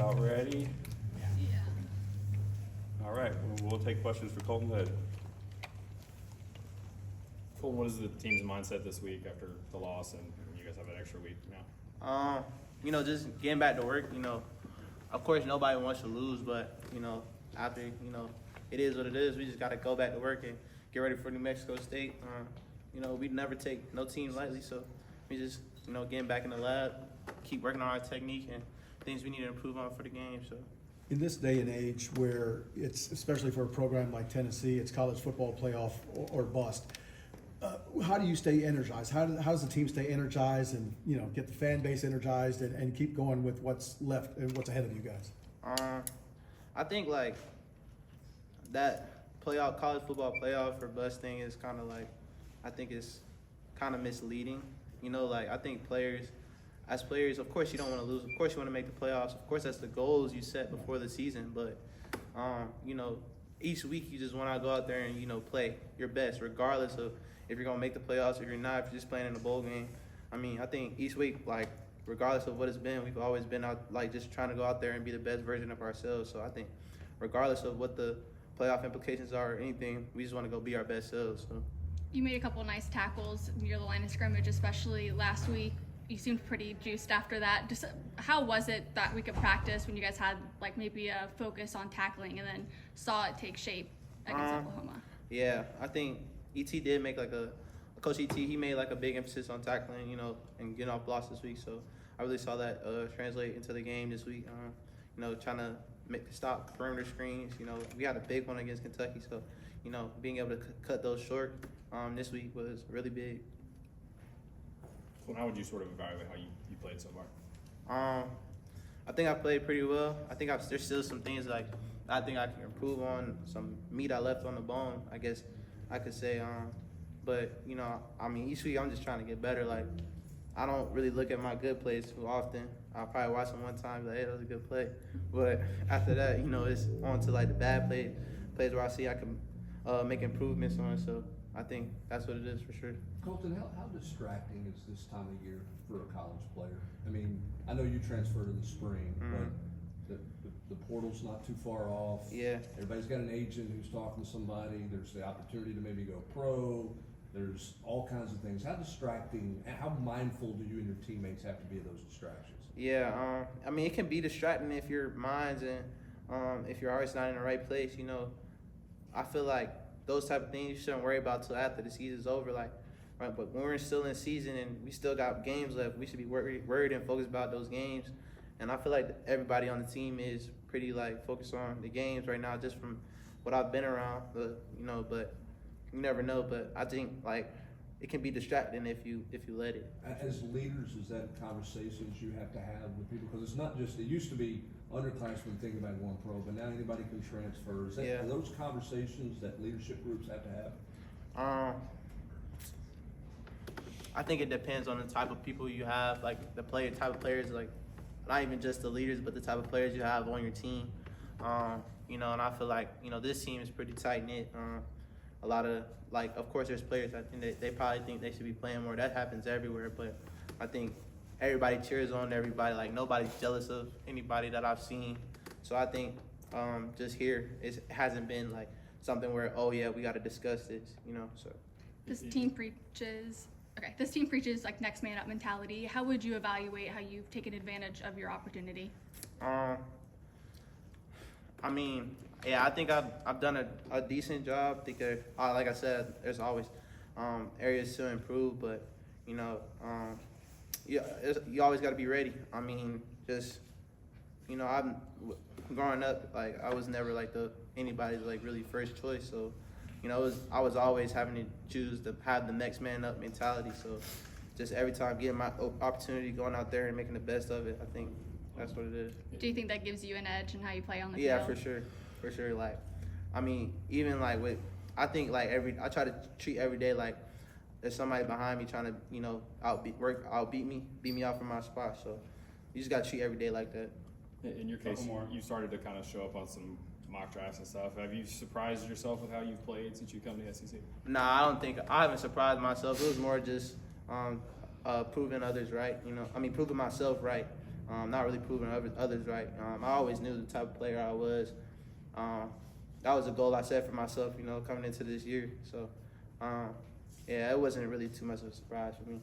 About ready? Yeah. All right, we'll take questions for Colton Hood. Colton, what is the team's mindset this week after the loss, and you guys have an extra week now? Just getting back to work, of course nobody wants to lose, but, after, it is what it is. We just got to go back to work and get ready for New Mexico State. We never take no team lightly, so we just, getting back in the lab, keep working on our technique and things we need to improve on for the game, so. In this day and age where it's, especially for a program like Tennessee, it's college football playoff or bust, how do you stay energized? How does the team stay energized and, get the fan base energized and keep going with what's left and what's ahead of you guys? I think, that college football playoff or bust thing is kind of I think it's kind of misleading. I think as players, of course you don't want to lose. Of course you want to make the playoffs. Of course that's the goals you set before the season. But, each week you just want to go out there and, play your best, regardless of if you're going to make the playoffs or you're not, if you're just playing in a bowl game. I think each week, regardless of what it's been, we've always been out, just trying to go out there and be the best version of ourselves. So I think regardless of what the playoff implications are or anything, we just want to go be our best selves. So. You made a couple nice tackles near the line of scrimmage, especially last week. You seemed pretty juiced after that. Just how was it that week of practice when you guys had maybe a focus on tackling and then saw it take shape against Oklahoma? Yeah, I think ET did make Coach ET, he made a big emphasis on tackling, and getting off blocks this week. So I really saw that translate into the game this week. Trying to stop perimeter screens. We had a big one against Kentucky, so being able to cut those short this week was really big. Well, how would you sort of evaluate how you played so far? I think I played pretty well. I think there's still some things I think I can improve on, some meat I left on the bone, I guess I could say. But each week I'm just trying to get better. I don't really look at my good plays too often. I'll probably watch them one time and be like, hey, that was a good play. But after that, it's on to the bad plays where I see I can make improvements on. So I think that's what it is for sure. Colton, how distracting is this time of year for a college player? I know you transferred in the spring, but the portal's not too far off. Yeah. Everybody's got an agent who's talking to somebody. There's the opportunity to maybe go pro. There's all kinds of things. How distracting, how mindful do you and your teammates have to be of those distractions? Yeah, it can be distracting if your mind's and if you're always not in the right place. I feel like those type of things you shouldn't worry about till after the season's over. Right, but when we're still in season and we still got games left, we should be worried and focused about those games. And I feel like everybody on the team is pretty focused on the games right now, just from what I've been around. But you never know. But I think it can be distracting if you let it. As leaders, is that conversations you have to have with people? Because it's not just, it used to be underclassmen thinking about going pro, but now anybody can transfer. Are those conversations that leadership groups have to have? I think it depends on the type of people you have, type of players, not even just the leaders, but the type of players you have on your team. And I feel this team is pretty tight knit. A lot of of course, there's players I think they probably think they should be playing more. That happens everywhere, but I think everybody cheers on everybody. Nobody's jealous of anybody that I've seen. So I think just here it hasn't been something where we got to discuss this. So This team preaches next man up mentality. How would you evaluate how you've taken advantage of your opportunity? I think I've done a decent job. I think like I said, there's always areas to improve, but you always got to be ready. I'm growing up, I was never anybody's really first choice. So, I was always having to choose to have the next man up mentality. So, just every time getting my opportunity, going out there and making the best of it, I think that's what it is. Do you think that gives you an edge in how you play on the field? Yeah, for sure. Even I think I try to treat every day there's somebody behind me trying to outbeat me, beat me out from my spot. So you just got to treat every day like that. In your case, you started to kind of show up on some mock drafts and stuff. Have you surprised yourself with how you've played since you come to the SEC? Nah, I haven't surprised myself. It was more just proving others right. Proving myself right. not really proving others right. I always knew the type of player I was. That was a goal I set for myself, you know, coming into this year. So, yeah, it wasn't really too much of a surprise for me.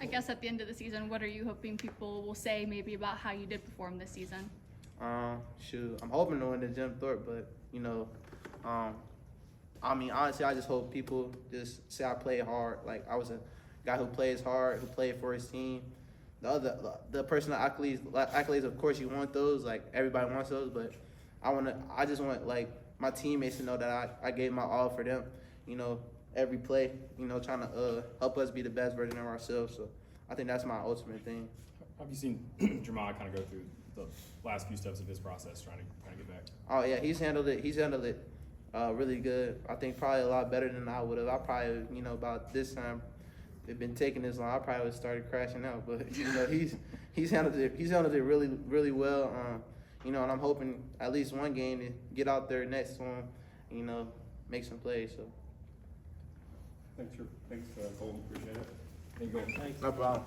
I guess at the end of the season, what are you hoping people will say maybe about how you did perform this season? Shoot, I'm hoping to win the Jim Thorpe, but, you know, I mean, honestly, I just hope people just say I played hard. Like, I was a guy who plays hard, who played for his team. The personal accolades, of course, you want those. Like, everybody wants those, but I just want, like, my teammates to know that I gave my all for them, you know, every play, you know, trying to help us be the best version of ourselves. So I think that's my ultimate thing. Have you seen Jamal kind of go through the last few steps of his process, trying to get back? Oh yeah, he's handled it really good. I think probably a lot better than I would have. I probably, you know, about this time, it been taking this long, I probably would have started crashing out. But you know, he's handled it really, really well. You know, and I'm hoping at least one game to get out there next to him, you know, make some plays. So. Thanks, Colton. Appreciate it. There you go. No problem.